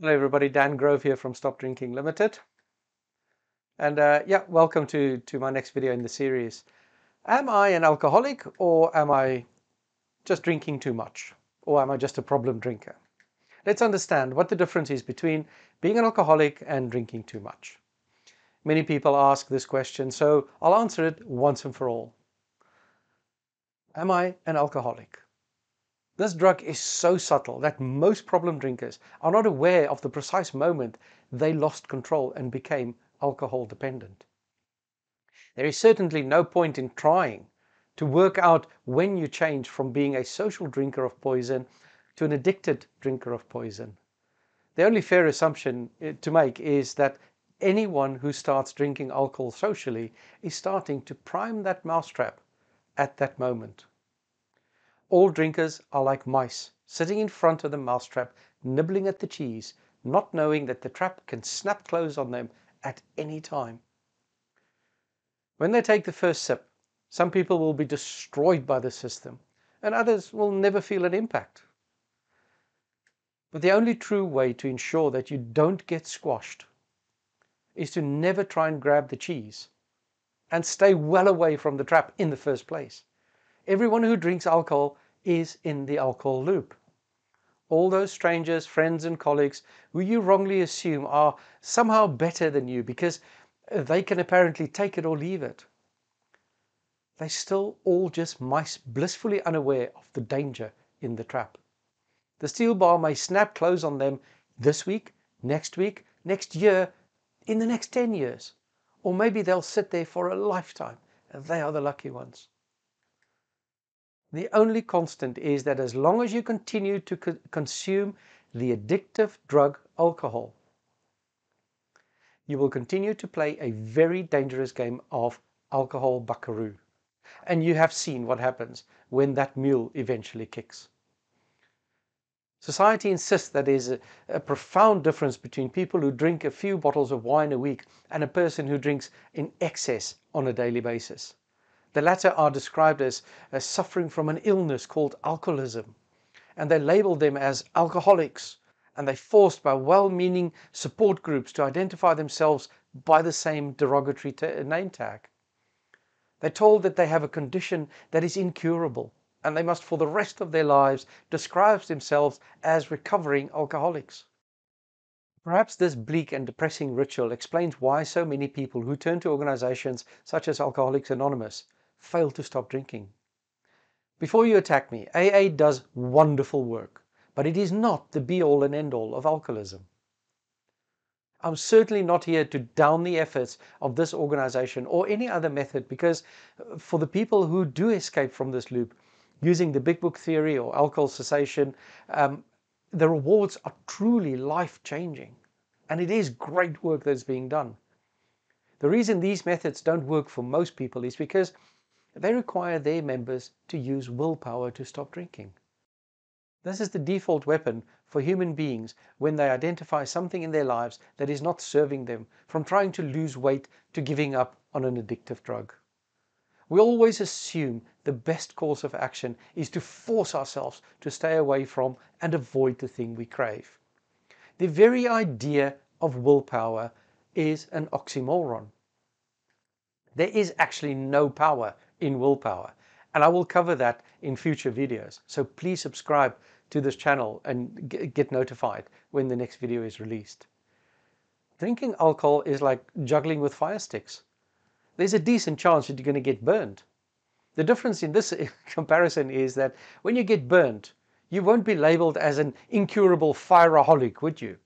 Hello everybody, Dan Grove here from Stop Drinking Limited. And yeah, welcome to my next video in the series. Am I an alcoholic, or am I just drinking too much? Or am I just a problem drinker? Let's understand what the difference is between being an alcoholic and drinking too much. Many people ask this question, so I'll answer it once and for all. Am I an alcoholic? This drug is so subtle that most problem drinkers are not aware of the precise moment they lost control and became alcohol dependent. There is certainly no point in trying to work out when you change from being a social drinker of poison to an addicted drinker of poison. The only fair assumption to make is that anyone who starts drinking alcohol socially is starting to prime that mousetrap at that moment. All drinkers are like mice, sitting in front of the mousetrap, nibbling at the cheese, not knowing that the trap can snap closed on them at any time. When they take the first sip, some people will be destroyed by the system, and others will never feel an impact. But the only true way to ensure that you don't get squashed is to never try and grab the cheese and stay well away from the trap in the first place. Everyone who drinks alcohol is in the alcohol loop. All those strangers, friends and colleagues who you wrongly assume are somehow better than you because they can apparently take it or leave it. They're still all just mice blissfully unaware of the danger in the trap. The steel bar may snap close on them this week, next year, in the next 10 years. Or maybe they'll sit there for a lifetime, and they are the lucky ones. The only constant is that as long as you continue to consume the addictive drug alcohol, you will continue to play a very dangerous game of alcohol buckaroo. And you have seen what happens when that mule eventually kicks. Society insists that there is a profound difference between people who drink a few bottles of wine a week and a person who drinks in excess on a daily basis. The latter are described as suffering from an illness called alcoholism, and they label them as alcoholics, and they're forced by well-meaning support groups to identify themselves by the same derogatory name tag. They're told that they have a condition that is incurable, and they must for the rest of their lives describe themselves as recovering alcoholics. Perhaps this bleak and depressing ritual explains why so many people who turn to organizations such as Alcoholics Anonymous fail to stop drinking. Before you attack me, AA does wonderful work, but it is not the be-all and end-all of alcoholism. I'm certainly not here to down the efforts of this organization or any other method, because for the people who do escape from this loop using the Big Book theory or alcohol cessation, the rewards are truly life-changing, and it is great work that's being done. The reason these methods don't work for most people is because they require their members to use willpower to stop drinking. This is the default weapon for human beings when they identify something in their lives that is not serving them, from trying to lose weight to giving up on an addictive drug. We always assume the best course of action is to force ourselves to stay away from and avoid the thing we crave. The very idea of willpower is an oxymoron. There is actually no power in willpower, and I will cover that in future videos. So please subscribe to this channel and get notified when the next video is released. Drinking alcohol is like juggling with fire sticks. There's a decent chance that you're going to get burned. The difference in this comparison is that when you get burned, you won't be labeled as an incurable fireaholic, would you?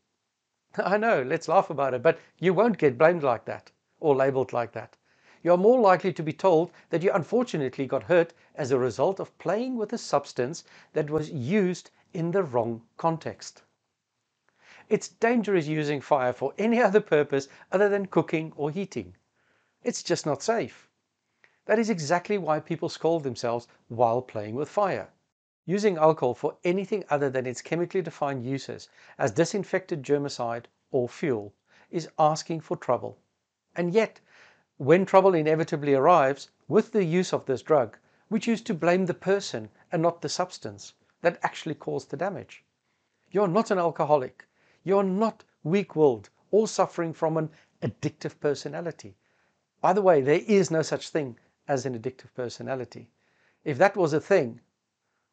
I know, let's laugh about it, but you won't get blamed like that or labeled like that. You are more likely to be told that you unfortunately got hurt as a result of playing with a substance that was used in the wrong context. It's dangerous using fire for any other purpose other than cooking or heating. It's just not safe. That is exactly why people scald themselves while playing with fire. Using alcohol for anything other than its chemically defined uses as disinfectant, germicide or fuel is asking for trouble. And yet, when trouble inevitably arrives with the use of this drug, we choose to blame the person and not the substance that actually caused the damage. You're not an alcoholic. You're not weak-willed or suffering from an addictive personality. By the way, there is no such thing as an addictive personality. If that was a thing,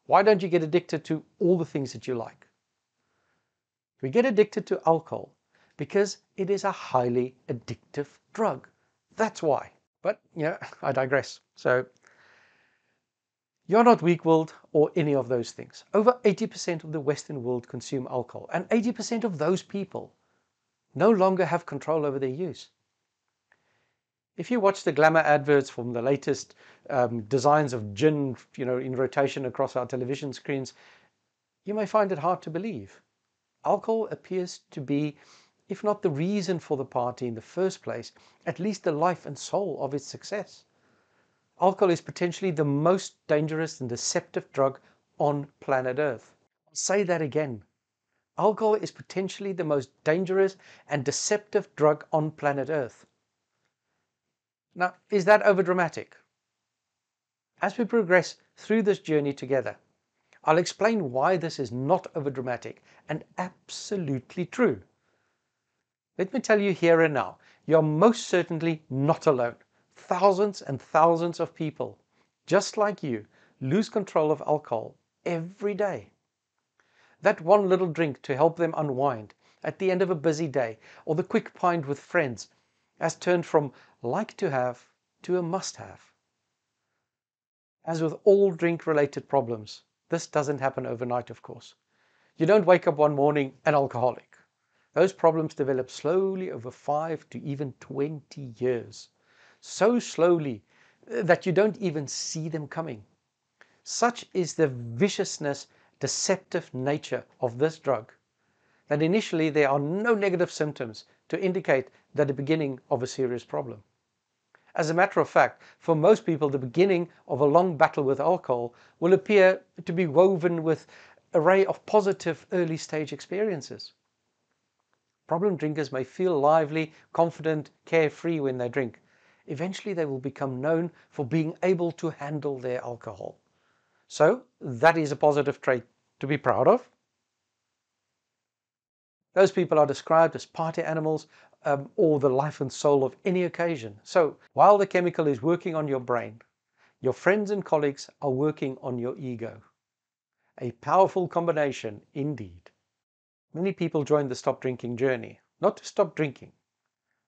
why don't you get addicted to all the things that you like? We get addicted to alcohol because it is a highly addictive drug. That's why. But, yeah, I digress. So, you're not weak-willed or any of those things. Over 80% of the Western world consume alcohol, and 80% of those people no longer have control over their use. If you watch the glamour adverts from the latest designs of gin, in rotation across our television screens, you may find it hard to believe. Alcohol appears to be, if not the reason for the party in the first place, at least the life and soul of its success. Alcohol is potentially the most dangerous and deceptive drug on planet Earth. I'll say that again. Alcohol is potentially the most dangerous and deceptive drug on planet Earth. Now, is that overdramatic? As we progress through this journey together, I'll explain why this is not overdramatic and absolutely true. Let me tell you here and now, you're most certainly not alone. Thousands and thousands of people, just like you, lose control of alcohol every day. That one little drink to help them unwind at the end of a busy day, or the quick pint with friends, has turned from like to have to a must have. As with all drink-related problems, this doesn't happen overnight, of course. You don't wake up one morning an alcoholic. Those problems develop slowly over 5 to even 20 years. So slowly that you don't even see them coming. Such is the viciousness, deceptive nature of this drug, that initially there are no negative symptoms to indicate that the beginning of a serious problem. As a matter of fact, for most people, the beginning of a long battle with alcohol will appear to be woven with an array of positive early stage experiences. Problem drinkers may feel lively, confident, carefree when they drink. Eventually they will become known for being able to handle their alcohol. So that is a positive trait to be proud of. Those people are described as party animals or the life and soul of any occasion. So while the chemical is working on your brain, your friends and colleagues are working on your ego. A powerful combination indeed. Many people join the stop drinking journey, not to stop drinking,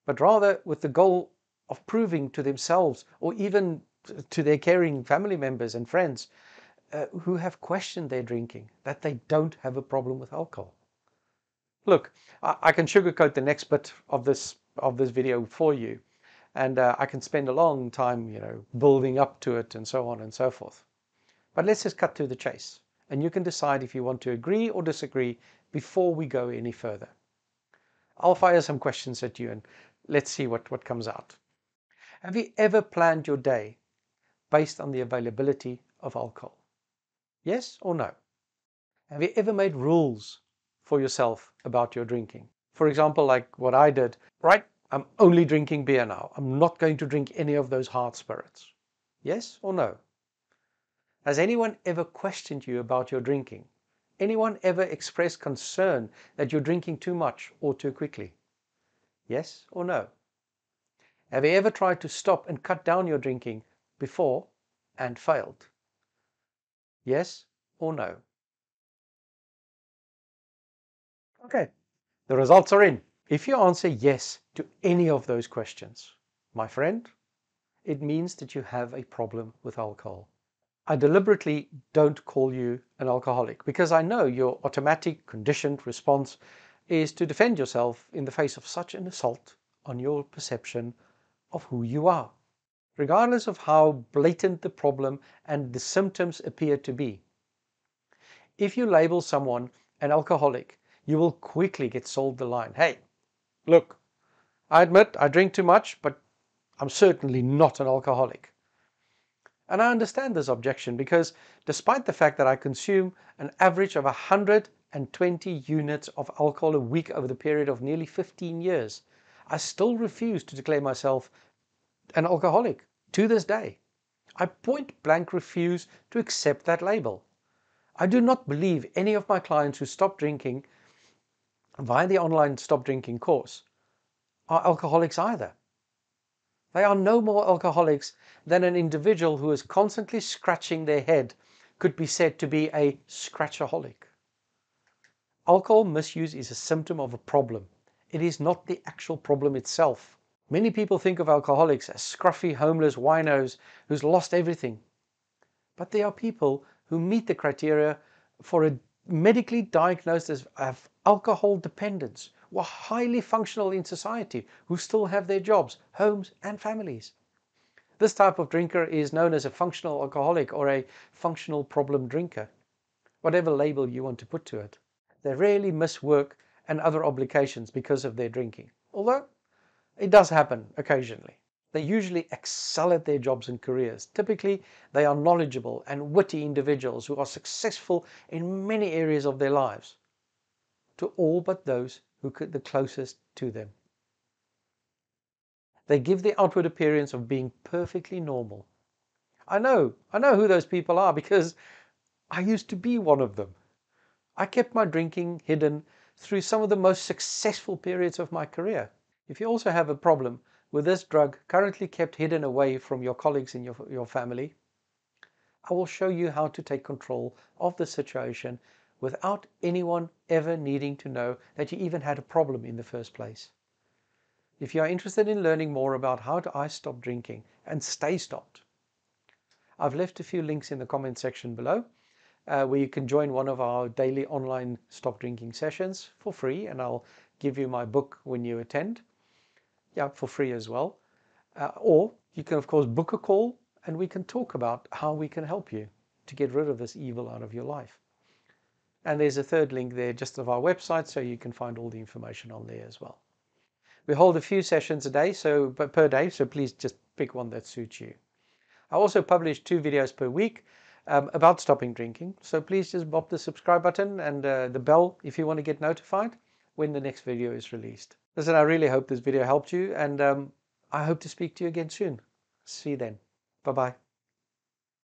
but rather with the goal of proving to themselves or even to their caring family members and friends who have questioned their drinking that they don't have a problem with alcohol. Look, I can sugarcoat the next bit of this video for you, and I can spend a long time, building up to it and so on and so forth. But let's just cut to the chase, and you can decide if you want to agree or disagree before we go any further. I'll fire some questions at you and let's see what comes out. Have you ever planned your day based on the availability of alcohol? Yes or no? Have you ever made rules for yourself about your drinking? For example, like what I did, right? I'm only drinking beer now. I'm not going to drink any of those hard spirits. Yes or no? Has anyone ever questioned you about your drinking? Anyone ever expressed concern that you're drinking too much or too quickly? Yes or no? Have you ever tried to stop and cut down your drinking before and failed? Yes or no? Okay, the results are in. If you answer yes to any of those questions, my friend, it means that you have a problem with alcohol. I deliberately don't call you an alcoholic because I know your automatic conditioned response is to defend yourself in the face of such an assault on your perception of who you are, regardless of how blatant the problem and the symptoms appear to be. If you label someone an alcoholic, you will quickly get sold the line. Hey, look, I admit I drink too much, but I'm certainly not an alcoholic. And I understand this objection because despite the fact that I consume an average of 120 units of alcohol a week over the period of nearly 15 years, I still refuse to declare myself an alcoholic to this day. I point blank refuse to accept that label. I do not believe any of my clients who stop drinking via the online stop drinking course are alcoholics either. They are no more alcoholics than an individual who is constantly scratching their head could be said to be a scratchaholic. Alcohol misuse is a symptom of a problem. It is not the actual problem itself. Many people think of alcoholics as scruffy, homeless winos who's lost everything. But there are people who meet the criteria for a medically diagnosed as alcohol dependence, who are highly functional in society, who still have their jobs, homes, and families. This type of drinker is known as a functional alcoholic or a functional problem drinker, whatever label you want to put to it. They rarely miss work and other obligations because of their drinking, although it does happen occasionally. They usually excel at their jobs and careers. Typically, they are knowledgeable and witty individuals who are successful in many areas of their lives, to all but those who are the closest to them. They give the outward appearance of being perfectly normal. I know who those people are because I used to be one of them. I kept my drinking hidden through some of the most successful periods of my career. If you also have a problem with this drug currently kept hidden away from your colleagues in your family, I will show you how to take control of the situation without anyone ever needing to know that you even had a problem in the first place. If you are interested in learning more about how I stop drinking and stay stopped, I've left a few links in the comment section below where you can join one of our daily online stop drinking sessions for free, and I'll give you my book when you attend. Yeah, for free as well. Or you can, of course, book a call and we can talk about how we can help you to get rid of this evil out of your life. And there's a third link there just of our website, so you can find all the information on there as well. We hold a few sessions a day, per day, so please just pick one that suits you. I also publish 2 videos per week about stopping drinking, so please just bop the subscribe button and the bell if you want to get notified when the next video is released. Listen, I really hope this video helped you, and I hope to speak to you again soon. See you then. Bye-bye.